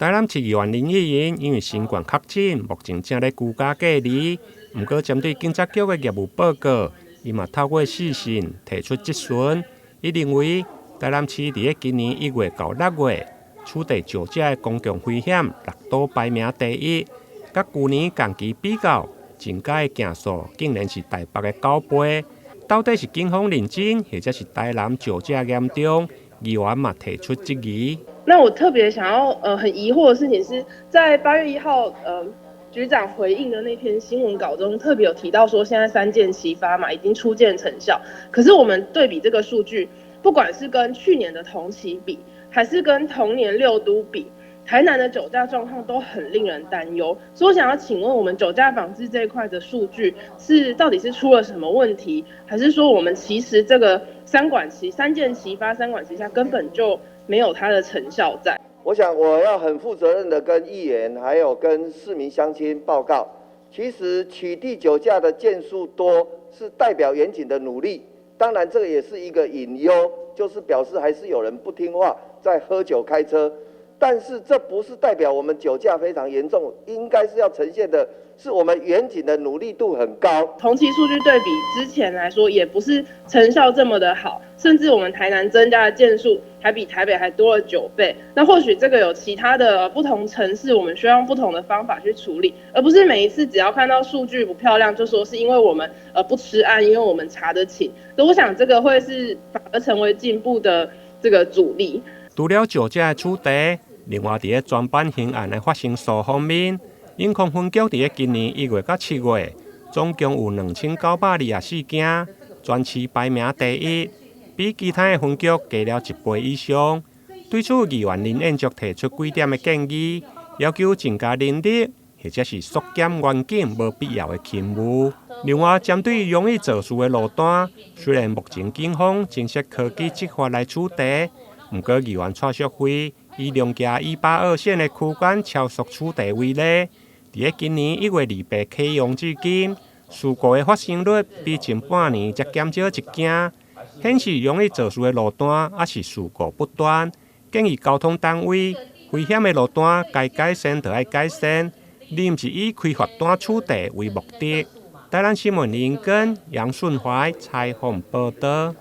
台南市议员林议员因为新冠确诊，目前正在居家隔离。不过，针对警察局的业务报告，伊嘛透过视讯提出质询。伊认为，台南市伫今年1月到6月，取缔酒驾的公共危险6都排名第一，甲去年同期比较，增加的件数竟然是台北的9倍。到底是警方认真，或者是台南酒驾严重？议员嘛提出质疑。那我特别想要很疑惑的事情是在8月1号局长回应的那篇新闻稿中，特别有提到说现在3件齐发嘛，已经初见成效。可是我们对比这个数据，不管是跟去年的同期比，还是跟同年6都比，台南的酒驾状况都很令人担忧。所以我想要请问，我们酒驾防治这一块的数据到底是出了什么问题，还是说我们其实这个3件齐发、3管齐下根本就没有它的成效在？我想我要很负责任的跟议员还有跟市民乡亲报告，其实取缔酒驾的件数多是代表远景的努力，当然这个也是一个隐忧，就是表示还是有人不听话在喝酒开车，但是这不是代表我们酒驾非常严重，应该是要呈现的是我们远景的努力度很高。同期数据对比之前来说，也不是成效这么的好，甚至我们台南增加的件数还比台北还多了9倍。那或许这个有其他的不同城市，我们需要用不同的方法去处理，而不是每一次只要看到数据不漂亮就说是因为我们不吃案，因为我们查得清。所以我想这个会是反而成为进步的这个阻力。除了酒驾的处罚，另外伫专办刑案的发生数方面，永康分局伫今年1月到7月，总共有2924件，全市排名第一，比其他的分局加了1倍以上。对此，议员林彦竹提出几点的建议，要求增加人力，或者是缩减员警无必要的勤务。另外，针对容易肇事的路段，虽然目前警方正式科技执法来处罚，不过议员蔡淑慧以两家182线的区间超速处罚为例，伫今年1月28启用至今，事故的发生率比前半年才减少1件，显示容易肇事的路段也是事故不断。建议交通单位危险的路段该改善就要改善，而不是以开罚单处罚为目的。台南新闻林根杨顺怀采访报道。